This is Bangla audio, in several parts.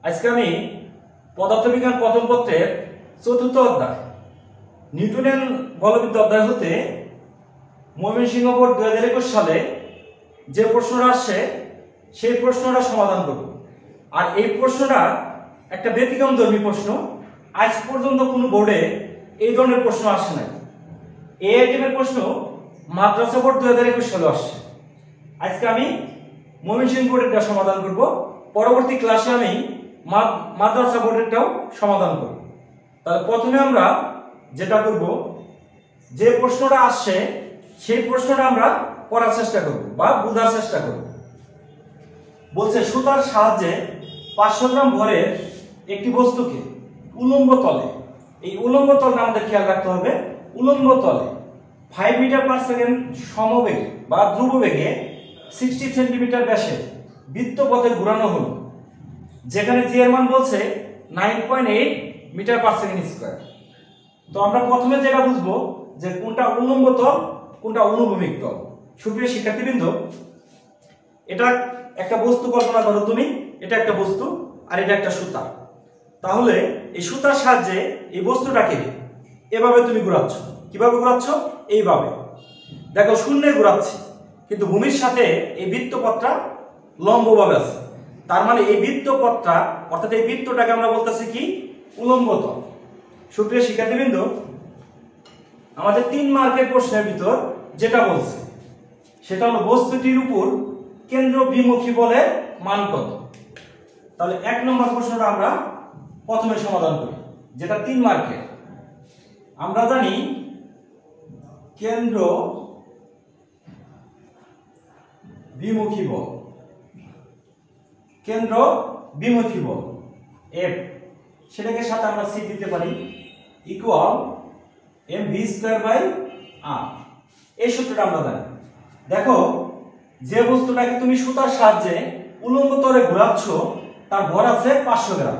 আজকে আমি পদার্থবিজ্ঞান প্রথম পত্রের চতুর্থ অধ্যায় নিউটনের বলবিদ্যা অধ্যায় হতে ময়মনসিংহ বোর্ড 2021 সালে যে প্রশ্নটা আসছে সেই প্রশ্নটা সমাধান করব। আর এই প্রশ্নটা একটা ব্যতিক্রমধর্মী প্রশ্ন। আজ পর্যন্ত কোনো বোর্ডে এই ধরনের প্রশ্ন আসে নাই। এই আইটেমের প্রশ্ন মাদ্রাসা বোর্ড 2021 সালে আসছে। আজকে আমি ময়মনসিংহ বোর্ডেরটা সমাধান করব। পরবর্তী ক্লাসে আমি মাদ্রাসা বোর্ডেরটাও সমাধান করব। তাহলে প্রথমে আমরা যেটা করব, যে প্রশ্নটা আসছে সেই প্রশ্নটা আমরা পড়ার চেষ্টা করব বা বোঝার চেষ্টা করব। বলছে সুতার সাহায্যে 500 গ্রাম ভরের একটি বস্তুকে উলম্ব তলে, এই উলম্ব তলটা আমাদের খেয়াল রাখতে হবে, উলম্ব তলে 5 মিটার পার সেকেন্ড সমবেগে বা ধ্রুব বেগে 60 সেন্টিমিটার ব্যাসে বৃত্ত পথে ঘোরানো হলো, যেখানে জি এর মান বলছে 9.8 মিটার পার সেকেন্ড স্কয়ার। তো আমরা প্রথমে যেটা বুঝবো যে কোনটা উলম্ব তল কোনটা অনুভূমিক তল। সুপ্রিয় শিক্ষার্থীবৃন্দ, এটা একটা বস্তু কল্পনা করো তুমি, এটা একটা বস্তু আর এটা একটা সুতা। তাহলে এই সুতার সাহায্যে এই বস্তুটাকে এভাবে তুমি ঘোরাচ্ছ। কিভাবে ঘোরাচ্ছ? এইভাবে। দেখো শূন্যে ঘোরাচ্ছি, কিন্তু ভূমির সাথে এই বৃত্তপথটা লম্বভাবে আছে। তার মানে এই বৃত্তপথটা অর্থাৎ এই বৃত্তটাকে আমরা বলতেছি কি? উলম্ব তল। সুপ্রিয় শিক্ষার্থীবৃন্দ, আমাদের 3 মার্কের প্রশ্নের ভিতর যেটা বলছে সেটা হলো বস্তুটির উপর কেন্দ্র বিমুখী বলের মান কত। তাহলে 1 নম্বর প্রশ্নটা আমরা প্রথমে সমাধান করি, যেটা 3 মার্কের। আমরা জানি কেন্দ্র বিমুখী বল, কেন্দ্র বিমুখী বল F, সেটাকে সাথে আমরা সি দিতে পারি, ইকুয়াল mv²/r। এই সূত্রটা আমরা জানি। দেখো যে বস্তুটাকে তুমি সুতার সাহায্যে উলম্ব তলে ঘোরাচ্ছ তার ভর আছে 500 গ্রাম।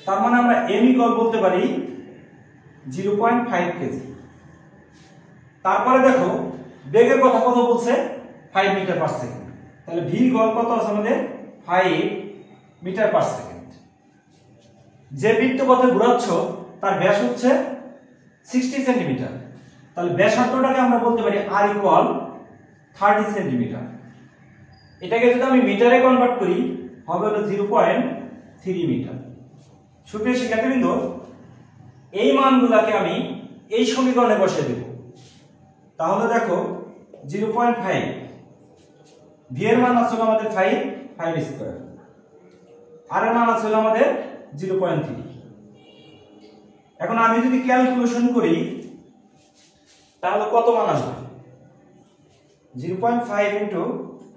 তার মানে আমরা m ইকুয়াল বলতে পারি 0.5 কেজি। তারপরে দেখো বেগের কথা কত বলছে? 5 মিটার পার সেকেন্ড। তাহলে v ইকুয়াল কত আছে আমাদের? 5 মিটার পার সেকেন্ড। যে বৃত্তপথে ঘোরাচ্ছ তার ব্যাস হচ্ছে 60 সেন্টিমিটার। তাহলে ব্যাসার্ধটাকে আমরা বলতে পারি r ইকুয়াল 30 সেন্টিমিটার। এটাকে যদি আমি মিটারে কনভার্ট করি হবে হলো 0.3 মিটার। সুপ্রিয় শিক্ষার্থীবৃন্দ, এই মানগুলোকে আমি এই সমীকরণে বসিয়ে দেব। তাহলে দেখো 0.5, v এর মান আছে আমাদের 5 স্কয়ার, r এর মান আছে আমাদের 0.3। এখন আমি যদি ক্যালকুলেশন করি তাহলে কত মান আসবে? 0.5 ইনটু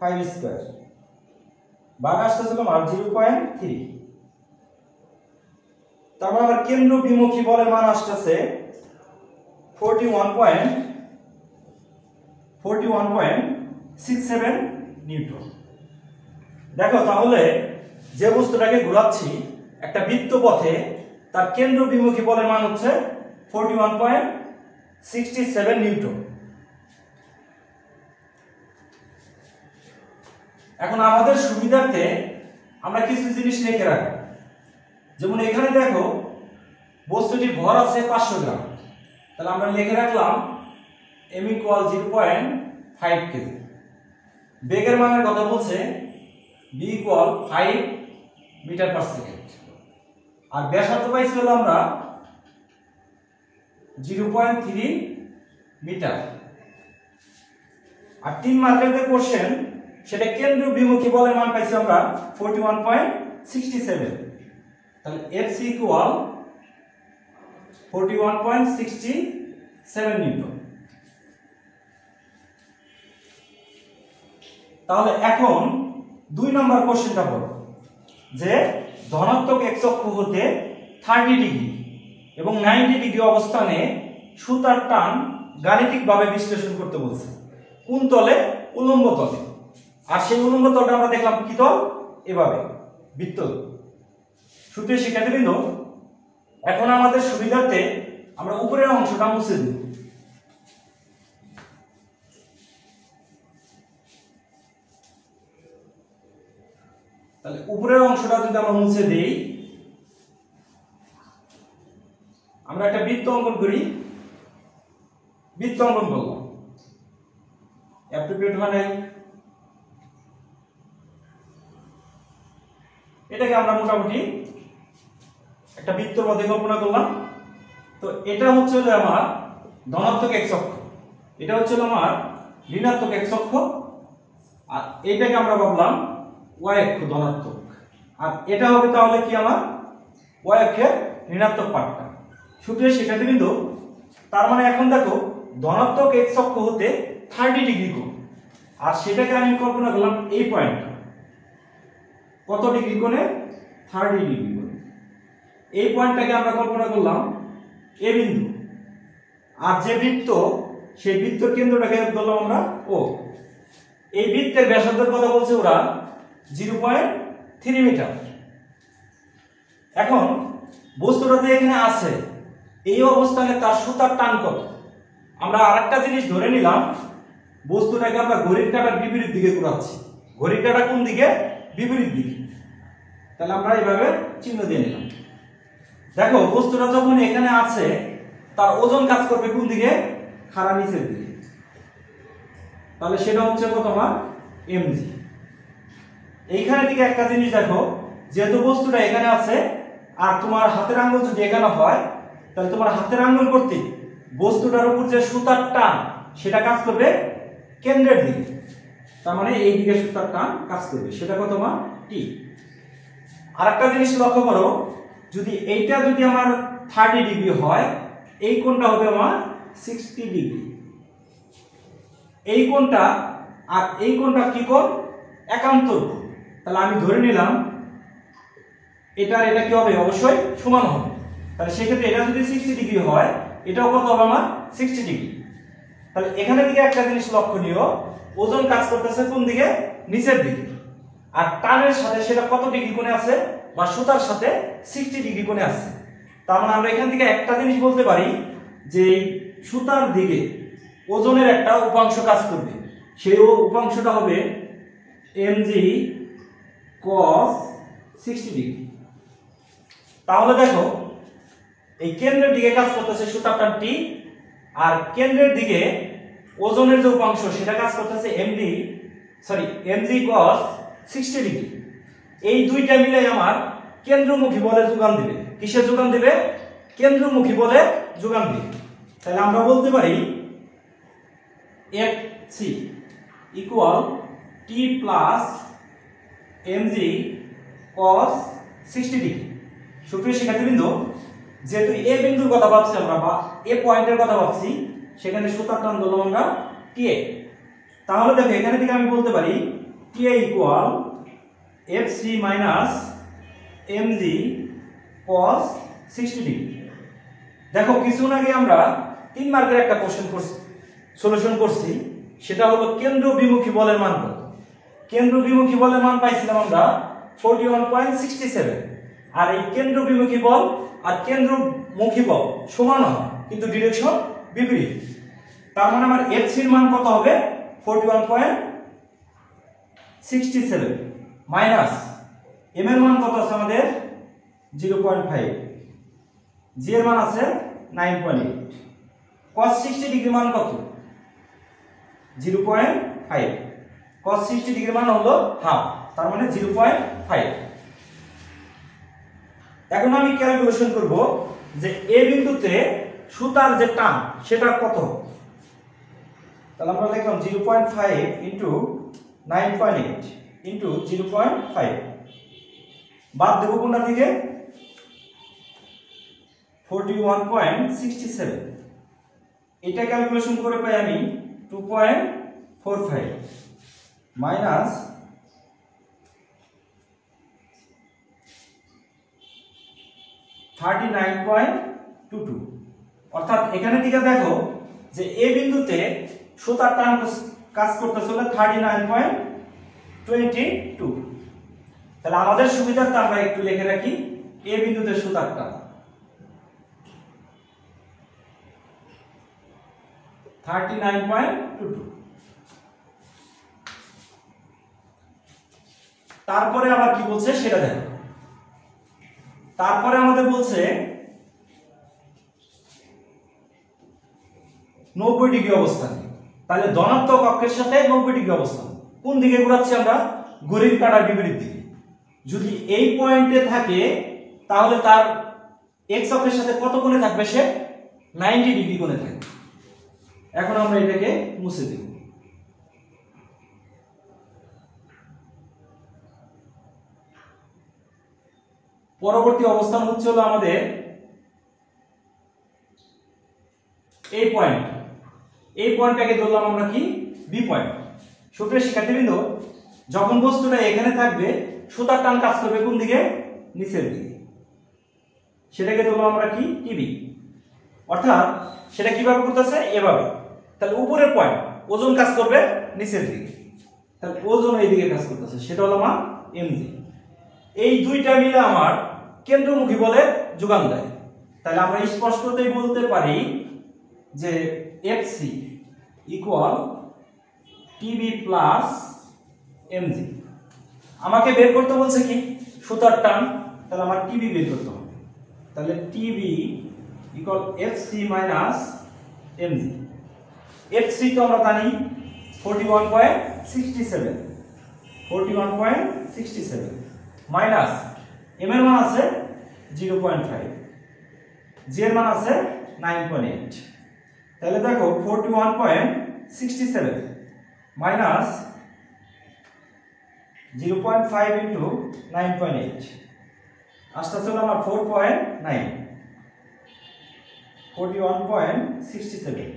5 স্কয়ার ভাগ আসতেছিল আমার 0.3। তারপর আমার কেন্দ্র বিমুখী বলের মান আসতেছে 41.67 নিউটন। দেখো তাহলে যে বস্তুটাকে ঘোরাচ্ছি একটা বৃত্তপথে তার কেন্দ্র বিমুখী বলের মান হচ্ছে 41.67 নিউটন। এখন আমাদের সুবিধার্থে আমরা কিছু জিনিস লিখে রাখবো। যেমন এখানে দেখো বস্তুটির ভর আছে 500 গ্রাম। তাহলে আমরা লিখে রাখলাম m ইকুয়াল 0.5 কেজি। বেগের মানের কথা বলছে v equal 5 metre per second. আর ব্যাসার্ধ পাইছি হলো আমরা 0.3 মিটার। আর 3 মার্কের যে কোশ্চেন সেটা কেন্দ্র বিমুখী বলের মান পাইছি আমরা 41.67। তাহলে fc ইকুয়াল 41.67 নিউটন। তাহলে এখন 2 নম্বর কোশ্চেনটা পড়ো, যে ধনাত্মক x অক্ষ হতে 30 ডিগ্রি এবং 90 ডিগ্রি অবস্থানে সুতার টান গাণিতিকভাবে বিশ্লেষণ করতে বলছে। কোন তলে? উলম্ব তলে। আর সেই উলম্ব তলটা আমরা দেখলাম কি তল? এভাবে বৃত্ত। সুপ্রিয় শিক্ষার্থীবৃন্দ, এখন আমাদের সুবিধার্থে আমরা উপরের অংশটা মুছে দেব। তাহলে উপরের অংশটা যদি আমরা মুছে দেই, আমরা একটা বৃত্ত অঙ্কন করি। বৃত্ত অঙ্কন করলাম, অ্যাপ্রোপ্রিয়েট মানে এটাকে আমরা মোটামুটি একটা বৃত্তের মধ্যে কল্পনা করলাম। তো এটা হচ্ছে হলো আমার ধনাত্মক এক্স অক্ষ, এটা হচ্ছে হলো আমার ঋণাত্মক এক্স অক্ষ, আর এটাকে আমরা ভাবলাম ওয়াই অক্ষ ধনাত্মক, আর এটা হবে তাহলে কি আমার ওয়াই অক্ষের ঋণাত্মক পার্টটা। সুপ্রিয় শিক্ষার্থী বিন্দু, তার মানে এখন দেখো ধনাত্মক এক্স অক্ষ হতে 30 ডিগ্রি কোণ, আর সেটাকে আমি কল্পনা করলাম এই পয়েন্টটা কত ডিগ্রি কোণে, 30 ডিগ্রি কোণে। এই পয়েন্টটাকে আমরা কল্পনা করলাম এ বিন্দু, আর যে বৃত্ত সেই বৃত্তের কেন্দ্রটাকে ধরলাম আমরা ও। এই বৃত্তের ব্যাসার্ধের কথা বলছে ওরা 0.3 মিটার। এখন বস্তুটা যে এখানে আছে এই অবস্থানে তার সুতার টান কত। আমরা আরেকটা জিনিস ধরে নিলাম, বস্তুটাকে আমরা ঘড়ির কাঁটার বিপরীত দিকে ঘোরাচ্ছি। ঘড়ির কাঁটা কোন দিকে? বিপরীত দিকে। তাহলে আমরা এইভাবে চিহ্ন দিয়ে নিলাম। দেখো বস্তুটা যখন এখানে আছে তার ওজন কাজ করবে কোন দিকে? খাড়া নিচের দিকে। তাহলে সেটা হচ্ছে কত আমার mg। এইখানে দিকে একটা জিনিস দেখো, যেহেতু বস্তুটা এখানে আছে আর তোমার হাতের আঙ্গুল যদি এখানে হয়, তাহলে তোমার হাতের আঙ্গুল কর্তৃক বস্তুটার উপর যে সুতার টান সেটা কাজ করবে কেন্দ্রের দিকে। তার মানে এই দিকে সুতার টান কাজ করবে, সেটা কত আমার টি। আর একটা জিনিস লক্ষ্য করো, যদি এইটা যদি আমার 30 ডিগ্রি হয়, এই কোণটা হবে আমার 60 ডিগ্রি। এই কোণটা আর এই কোণটা কি কোণ? একান্তর কোণ। তাহলে আমি ধরে নিলাম এটা এটা কি হবে? অবশ্যই সমান হবে। তাহলে সেক্ষেত্রে এটা যদি 60 ডিগ্রি হয়, এটাও কত হবে আমার 60 ডিগ্রি। তাহলে এখানে দিকে একটা জিনিস লক্ষণীয়, ওজন কাজ করতেছে কোন দিকে? নিচের দিকে। আর টানের সাথে সেটা কত ডিগ্রি কোণে আছে? বা সুতার সাথে 60 ডিগ্রি কোণে আছে। তার মানে আমরা এখান থেকে একটা জিনিস বলতে পারি যে সুতার দিকে ওজনের একটা উপাংশ কাজ করবে, সেই উপাংশটা হবে mg cos 60 ডিগ্রি। তাহলে দেখো এই কেন্দ্রের দিকে কাজ করতেছে সুতার টান টি, আর কেন্দ্রের দিকে ওজনের যে উপাংশ সেটা কাজ করতেছে mg cos 60 ডিগ্রি। এই দুইটা মিলে আমার কেন্দ্রমুখী বলের যোগান দিবে। কিসের যোগান দিবে? কেন্দ্রমুখী বলে যোগান দিবে। তাহলে আমরা বলতে পারি Fc ইকুয়াল টি প্লাস mg cos 60 ডিগ্রি। সুপ্রিয় শিক্ষার্থীবৃন্দ, যেহেতু এ বিন্দুর কথা ভাবছি আমরা বা এ পয়েন্টের কথা ভাবছি, সেখানে সুতার টান ধরলাম আমরা TA। তাহলে দেখো এখানে থেকে আমি বলতে পারি TA equal Fc minus mg cos 60 degree. দেখো কিছুক্ষণ আগে আমরা 3 মার্কের একটা কোশ্চেন সলিউশন করছি, সেটা হলো কেন্দ্র বিমুখী বলের মান কত। কেন্দ্র বিমুখী বলের মান পাইছিলাম আমরা 41.67। আর এই কেন্দ্র বিমুখী বল আর কেন্দ্রমুখী বল সমান হয় কিন্তু ডিরেকশন বিপরীত। তার মানে আমার Fc এর মান কত হবে? 41.67 মাইনাস m এর মান কত আছে আমাদের? 0.5, g এর মান আছে 9.8, cos 60 ডিগ্রি মান কত? 0.5, cos 60 ডিগ্রি মান হলো হাফ, তার মানে 0.5। এখন আমি ক্যালকুলেশন করব যে এ বিন্দুতে সুতার যে টান সেটা কত। তাহলে আমরা লিখলাম 0.5 ইনটু 9.8 ইনটু 0.5, বাদ দেব কোনটা থেকে? 41.67। এটা ক্যালকুলেশন করে পাই আমি 2.45 মাইনাস 39.22। অর্থাৎ এখানে থেকে দেখো যে এ বিন্দুতে সুতার টান কাজ করতেছিল 39.22। তাহলে আমাদের সুবিধার্থে আমরা একটু লিখে রাখি এ বিন্দুতে সুতার টান 39.22। তারপরে আবার কি বলছে সেটা দেখো। তারপরে আমাদের বলছে 90 ডিগ্রি অবস্থান। তাহলে ধনাত্মক অক্ষের সাথে 90 ডিগ্রি অবস্থান কোন দিকে ঘোরাচ্ছি আমরা? ঘড়ির কাঁটার বিপরীত দিকে। যদি এই পয়েন্টে থাকে তাহলে তার এক্স অক্ষের সাথে কত কোণে থাকবে? সে 90 ডিগ্রি কোণে থাকবে। এখন আমরা এটাকে মুছে দেব। পরবর্তী অবস্থান হচ্ছে হলো আমাদের এই পয়েন্ট। এই পয়েন্টটাকে ধরলাম আমরা কি? B point. সুপ্রিয় শিক্ষার্থীবৃন্দ, যখন বস্তুটা এখানে থাকবে সুতার টান কাজ করবে কোন দিকে? নিচের দিকে। সেটাকে ধরলাম আমরা কি? টিবি। অর্থাৎ সেটা কিভাবে করতেছে? এভাবে। তাহলে উপরের পয়েন্ট ওজন কাজ করবে নিচের দিকে, তাহলে ওজন এই দিকে কাজ করতেছে, সেটা হলো আমার এমজি। এই দুইটা মিলে আমার কেন্দ্রমুখী বলে যোগান দেয়। তাহলে আমরা স্পষ্টতই বলতে পারি যে FC equal TB plus MG. আমাকে বের করতে বলছে কি? সুতার টান। তাহলে আমার টিবি বের করতে হবে। তাহলে TB equal FC minus MG. FC তো আমরা জানি 41.67, 41.67 মাইনাস এম এর মান আছে 0.5, জি এর মান আছে 9.8। তাহলে দেখো 41.67 মাইনাস 0.5 ইন্টু 9.8 আসতে চলো আমার 4.9, 41.67।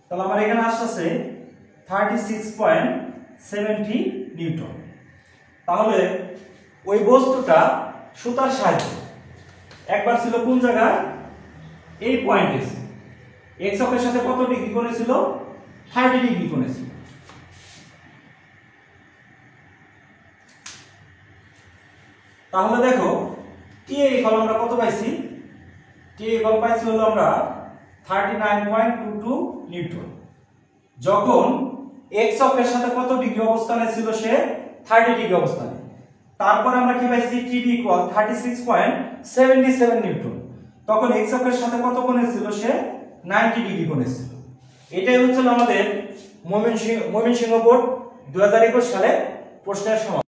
তাহলে আমার এখানে আসছে 36.70 নিউটন। তাহলে ওই বস্তুটা সুতার সাহায্যে একবার ছিল কোন জায়গায়? এই পয়েন্টে ছিল। এক্স অক্ষের সাথে কত ডিগ্রি কোণে ছিল? 30 ডিগ্রি কোণে ছিল। তাহলে দেখো টি ইকুয়াল আমরা কত পাইছি? টি ইকুয়াল পাইছি হলো আমরা 39.22 নিউটন। যখন এক্স অক্ষের সাথে কত ডিগ্রি অবস্থানে ছিল? সে 30 ডিগ্রি অবস্থানে। তারপর আমরা কি পাইছি? TB equal 36.77 Newton. তখন এক্স অক্ষের সাথে কত কোণে ছিল? সে 90 ডিগ্রি কোণে ছিল। এটাই হচ্ছে আমাদের ময়মনসিংহ বোর্ড 2021 সালে প্রশ্নের সমাধান।